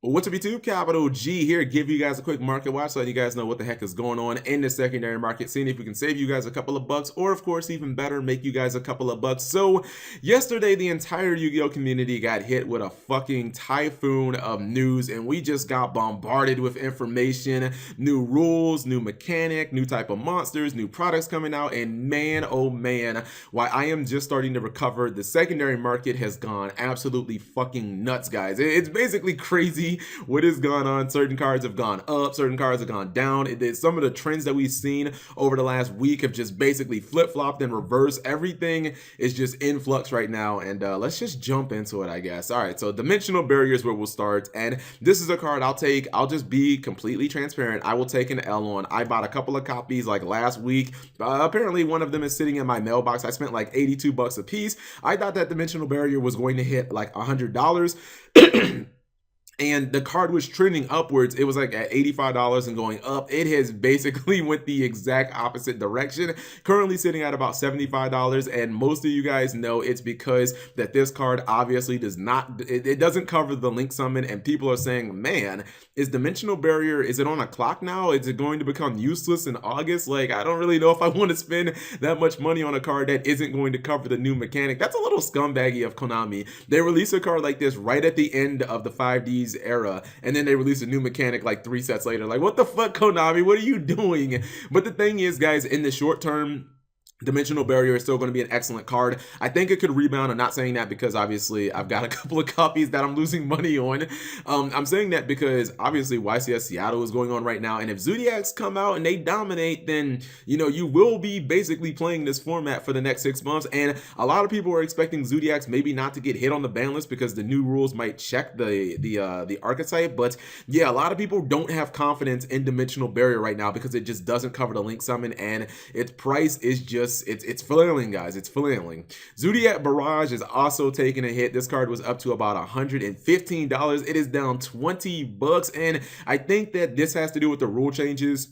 What's up YouTube? Capital G here, give you guys a quick market watch so that you guys know what the heck is going on in the secondary market, seeing if we can save you guys a couple of bucks, or of course even better, make you guys a couple of bucks. So yesterday the entire Yu-Gi-Oh community got hit with a fucking typhoon of news, and we just got bombarded with information, new rules, new mechanic, new type of monsters, new products coming out, and man oh man, why I am just starting to recover. The secondary market has gone absolutely fucking nuts, guys. It's basically crazy what has gone on. Certain cards have gone up, certain cards have gone down. Some of the trends that we've seen over the last week have just basically flip-flopped and reversed. Everything is just in flux right now, and let's just jump into it, I guess. All right, so dimensional barriers where we'll start, and this is a card I'll just be completely transparent. I will take an L on. I bought a couple of copies like last week. Apparently one of them is sitting in my mailbox. I spent like 82 bucks a piece. I thought that dimensional barrier was going to hit like $100. And the card was trending upwards. It was like at $85 and going up. It has basically went the exact opposite direction, currently sitting at about $75. And most of you guys know it's because that this card obviously does not, it doesn't cover the link summon, and people are saying, man, is dimensional barrier, is it on a clock now? Is it going to become useless in August? Like, I don't really know if I want to spend that much money on a card that isn't going to cover the new mechanic. That's a little scumbaggy of Konami. They release a card like this right at the end of the 5Ds era, and then they release a new mechanic like 3 sets later. Like, what the fuck, Konami? What are you doing? But the thing is, guys, in the short term, dimensional barrier is still going to be an excellent card. I think it could rebound. I'm not saying that because obviously I've got a couple of copies that I'm losing money on. I'm saying that because obviously YCS Seattle is going on right now, and if Zoodiacs come out and they dominate, then you know you will be basically playing this format for the next 6 months. And a lot of people are expecting Zoodiacs maybe not to get hit on the ban list because the new rules might check the archetype. But yeah, a lot of people don't have confidence in dimensional barrier right now because it just doesn't cover the link summon, and its price is just it's flailing, guys. It's flailing. Zoodiac Barrage is also taking a hit. This card was up to about $115. It is down 20 bucks, and I think that this has to do with the rule changes.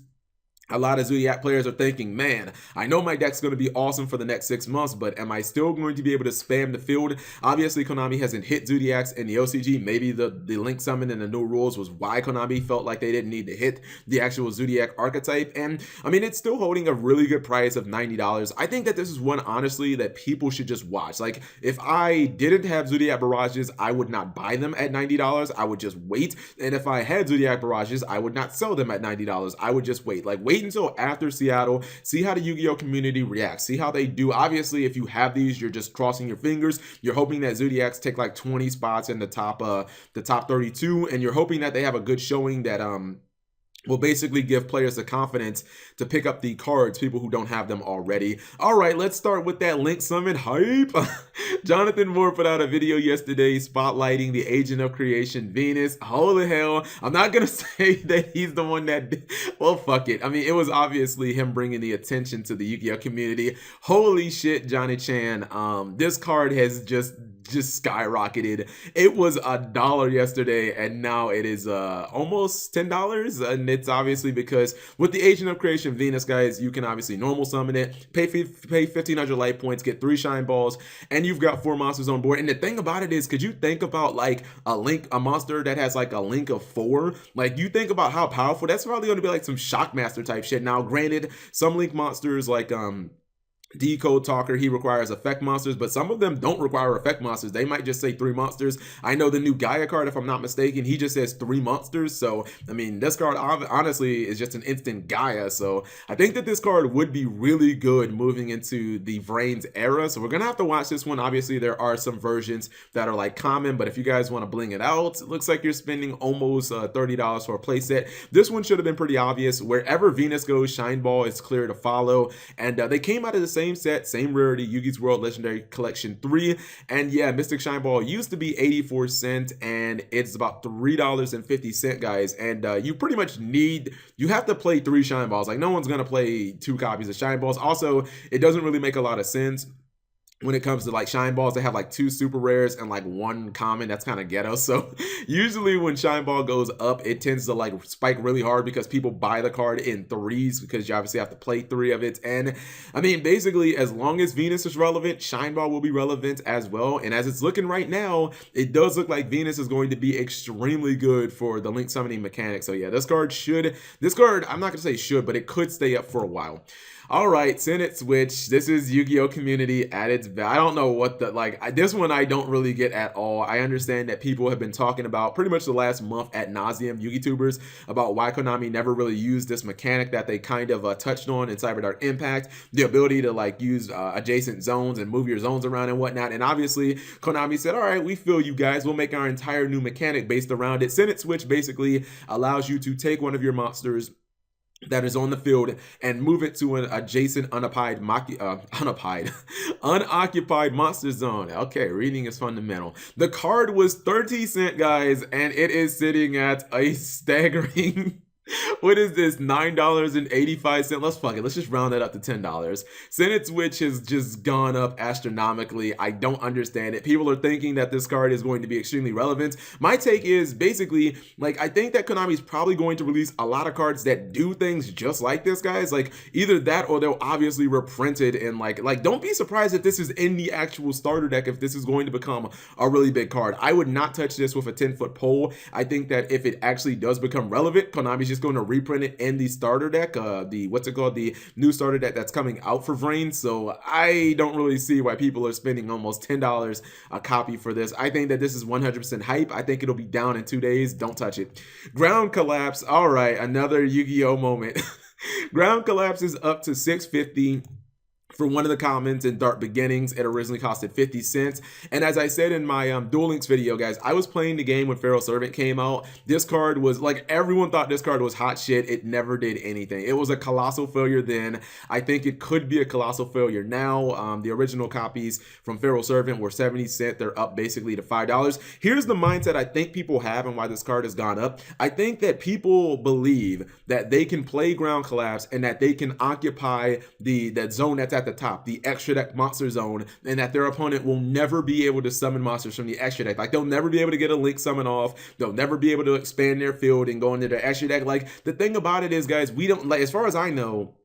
A lot of Zoodiac players are thinking, man, I know my deck's going to be awesome for the next 6 months, but am I still going to be able to spam the field? Obviously, Konami hasn't hit Zoodiacs in the OCG. Maybe the link summon and the new rules was why Konami felt like they didn't need to hit the actual Zoodiac archetype. And I mean, it's still holding a really good price of $90. I think that this is one, honestly, that people should just watch. Like, if I didn't have Zoodiac Barrages, I would not buy them at $90. I would just wait. And if I had Zoodiac Barrages, I would not sell them at $90. I would just wait. Like, wait until after Seattle, see how the Yu-Gi-Oh community reacts, see how they do. Obviously, if you have these, you're just crossing your fingers. You're hoping that Zoodiacs take like 20 spots in the top 32, and you're hoping that they have a good showing that will basically give players the confidence to pick up the cards, people who don't have them already. All right, let's start with that link summon hype. Jonathan Moore put out a video yesterday spotlighting the Agent of Creation Venus. Holy hell, I'm not gonna say that he's the one that did. Well, fuck it. I mean, it was obviously him bringing the attention to the Yu-Gi-Oh community. Holy shit, Johnny Chan. This card has just skyrocketed. It was $1 yesterday, and now it is almost $10. And it's obviously because with the Agent of Creation Venus, guys, you can obviously normal summon it, pay 1,500 light points, get 3 shine balls, and you've got 4 monsters on board. And the thing about it is, could you think about like a monster that has like a link of 4? Like, you think about how powerful that's probably going to be, like some Shockmaster type shit. Now granted, some link monsters like Decode Talker, he requires effect monsters, but some of them don't require effect monsters. They might just say 3 monsters. I know the new Gaia card, if I'm not mistaken, he just says 3 monsters. So I mean, this card honestly is just an instant Gaia. So I think that this card would be really good moving into the Vrains era. So we're gonna have to watch this one. Obviously, there are some versions that are like common, but if you guys want to bling it out, it looks like you're spending almost $30 for a playset. This one should have been pretty obvious. Wherever Venus goes, Shine Ball is clear to follow, and they came out of the same set, same rarity, Yugi's World Legendary Collection 3. And yeah, Mystic Shine Ball used to be 84 cents, and it's about $3.50, guys. And you pretty much you have to play 3 Shine Balls. Like, no one's gonna play 2 copies of Shine Balls. Also, it doesn't really make a lot of sense when it comes to like shine balls, they have like 2 super rares and like 1 common. That's kind of ghetto. So usually when shine ball goes up, it tends to like spike really hard because people buy the card in 3s, because you obviously have to play 3 of it. And I mean, basically, as long as Venus is relevant, shine ball will be relevant as well. And as it's looking right now, it does look like Venus is going to be extremely good for the link summoning mechanic. So yeah, this card, I'm not gonna say should, but it could stay up for a while. All right, Senet switch. This is Yu-Gi-Oh community at its best. I don't know what the, like, this one I don't really get at all. I understand that people have been talking about pretty much the last month at nauseum, Yu-Gi-Tubers, about why Konami never really used this mechanic that they kind of touched on in CyberDark Impact, the ability to like use adjacent zones and move your zones around and whatnot. And obviously Konami said, all right, we feel you guys, we'll make our entire new mechanic based around it. Senet switch basically allows you to take one of your monsters that is on the field and move it to an adjacent unoccupied monster zone. Okay, reading is fundamental. The card was 30 cents, guys, and it is sitting at a staggering what is this, $9.85? Let's fuck it, let's just round that up to $10. Senet switch has just gone up astronomically. I don't understand it. People are thinking that this card is going to be extremely relevant. My take is basically, like, I think that Konami's probably going to release a lot of cards that do things just like this, guys. Like, either that or they'll obviously reprint it, and like don't be surprised if this is in the actual starter deck, if this is going to become a really big card. I would not touch this with a 10-foot pole. I think that if it actually does become relevant, Konami's just going to reprint it in the starter deck, the new starter deck that's coming out for Vrain. So I don't really see why people are spending almost $10 a copy for this. I think that this is 100% hype. I think it'll be down in 2 days. Don't touch it. Ground collapse. All right, another Yu-Gi-Oh moment. Ground collapse is up to $6.50 for one of the commons in Dark Beginnings. It originally costed 50 cents. And as I said in my Duel Links video, guys, I was playing the game when Pharaoh Servant came out. This card was like, everyone thought this card was hot shit. It never did anything. It was a colossal failure then. I think it could be a colossal failure now. The original copies from Pharaoh Servant were 70 cents. They're up basically to $5. Here's the mindset I think people have and why this card has gone up. I think that people believe that they can play Ground Collapse and that they can occupy that zone that's at the top, the extra deck monster zone, and that their opponent will never be able to summon monsters from the extra deck. Like, they'll never be able to get a link summon off. They'll never be able to expand their field and go into their extra deck. Like, the thing about it is, guys, we don't, like, as far as I know,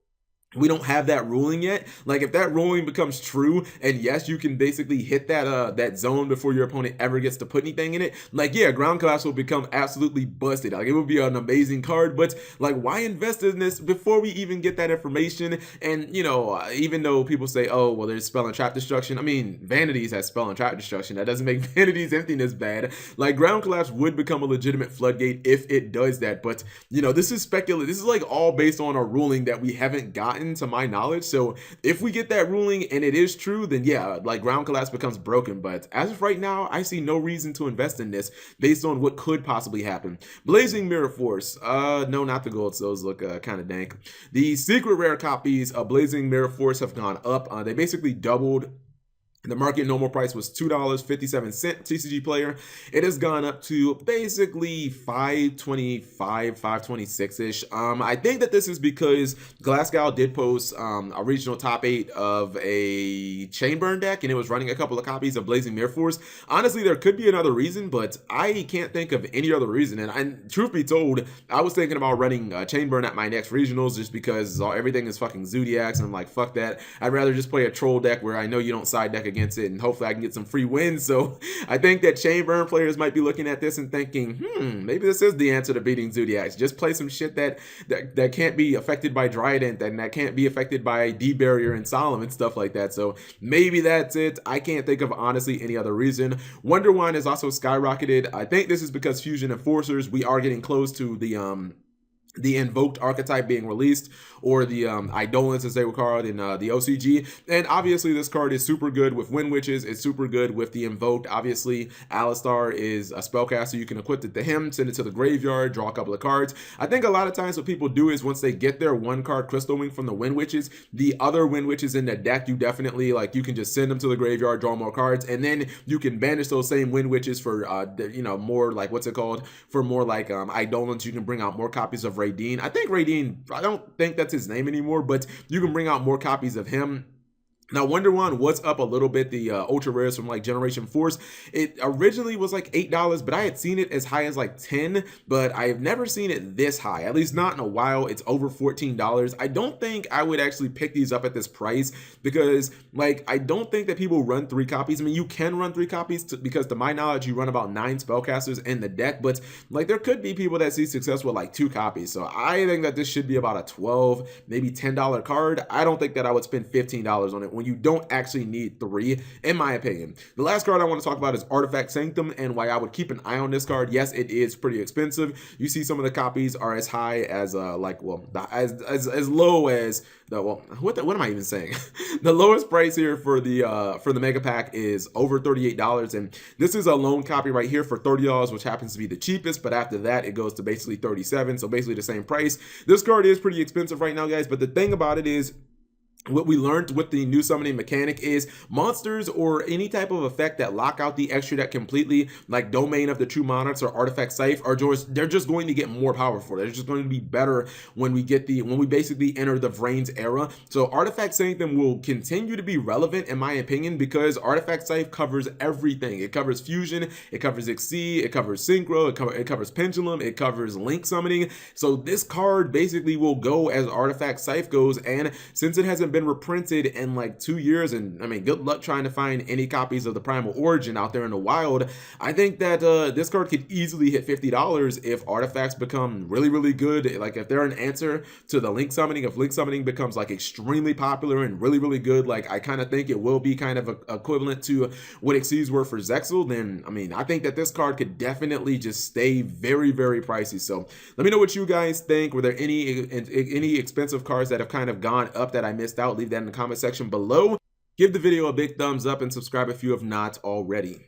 we don't have that ruling yet. Like, if that ruling becomes true, and yes, you can basically hit that zone before your opponent ever gets to put anything in it, like, yeah, Ground Collapse will become absolutely busted. Like, it would be an amazing card, but like, why invest in this before we even get that information? And, you know, even though people say, oh, well, there's Spell and Trap Destruction, I mean, Vanities has Spell and Trap Destruction. That doesn't make Vanities anything as bad. Like, Ground Collapse would become a legitimate floodgate if it does that, but, you know, this is speculative. This is like all based on a ruling that we haven't gotten, to my knowledge. So if we get that ruling and it is true, then yeah, like, Ground Collapse becomes broken. But as of right now, I see no reason to invest in this based on what could possibly happen. Blazing Mirror Force, no, not the golds. Those look kind of dank. The secret rare copies of Blazing Mirror Force have gone up. They basically doubled. The market normal price was $2.57 TCG player. It has gone up to basically $5.25, $5.26-ish. I think that this is because Glasgow did post a regional top 8 of a Chainburn deck, and it was running a couple of copies of Blazing Mirror Force. Honestly, there could be another reason, but I can't think of any other reason. And truth be told, I was thinking about running Chainburn at my next regionals just because everything is fucking Zoodiacs, and I'm like, fuck that. I'd rather just play a troll deck where I know you don't side deck against it, and hopefully I can get some free wins. So I think that Chainburn players might be looking at this and thinking, maybe this is the answer to beating Zoodiacs. Just play some shit that can't be affected by Dryadent, and that can't be affected by D-Barrier and Solemn and stuff like that. So maybe that's it. I can't think of honestly any other reason. Wonder Wine is also skyrocketed. I think this is because Fusion Enforcers, we are getting close to the invoked archetype being released, or the Eidolons as they were called in the OCG. And obviously this card is super good with Wind Witches. It's super good with the invoked. Obviously Alistar is a spellcaster. You can equip it to him, send it to the graveyard, draw a couple of cards. I think a lot of times what people do is once they get their 1-card Crystal Wing from the Wind Witches, the other Wind Witches in the deck, you definitely, like, you can just send them to the graveyard, draw more cards, and then you can banish those same Wind Witches for you know, more like, what's it called, for more like Eidolons. You can bring out more copies of Radine. I think Radine, I don't think that's his name anymore, but you can bring out more copies of him Now, Wonder One was up a little bit, the ultra rares from like Generation Force. It originally was like $8, but I had seen it as high as like 10, but I've never seen it this high, at least not in a while. It's over $14. I don't think I would actually pick these up at this price because like, I don't think that people run 3 copies. I mean, you can run 3 copies because to my knowledge, you run about 9 spellcasters in the deck, but like there could be people that see success with like 2 copies. So I think that this should be about a $12, maybe $10 card. I don't think that I would spend $15 on it when you don't actually need 3, in my opinion. The last card I want to talk about is Artifact Sanctum, and why I would keep an eye on this card. Yes, it is pretty expensive. You see some of the copies are as high as as low as the what am I even saying? The lowest price here for the mega pack is over $38, and this is a lone copy right here for $30, which happens to be the cheapest, but after that it goes to basically $37, so basically the same price. This card is pretty expensive right now, guys, but the thing about it is, what we learned with the new summoning mechanic is monsters or any type of effect that lock out the extra deck completely, like Domain of the True Monarchs or Artifact Scythe, they're just going to get more powerful. They're just going to be better when we basically enter the Vrains era. So Artifact Sanctum will continue to be relevant in my opinion because Artifact Scythe covers everything. It covers fusion, it covers Xyz, it covers synchro, it covers pendulum, it covers link summoning. So this card basically will go as Artifact Scythe goes, and since it hasn't been reprinted in like 2 years, and I mean, good luck trying to find any copies of the Primal Origin out there in the wild, I think that this card could easily hit $50 if artifacts become really good. Like if they're an answer to the link summoning, if link summoning becomes like extremely popular and really good, like I kind of think it will be kind of equivalent to what Xyz were for Zexal, then I mean, I think that this card could definitely just stay very pricey. So let me know what you guys think. Were there any expensive cards that have kind of gone up that I missed out? Leave that in the comment section below. Give the video a big thumbs up and subscribe if you have not already.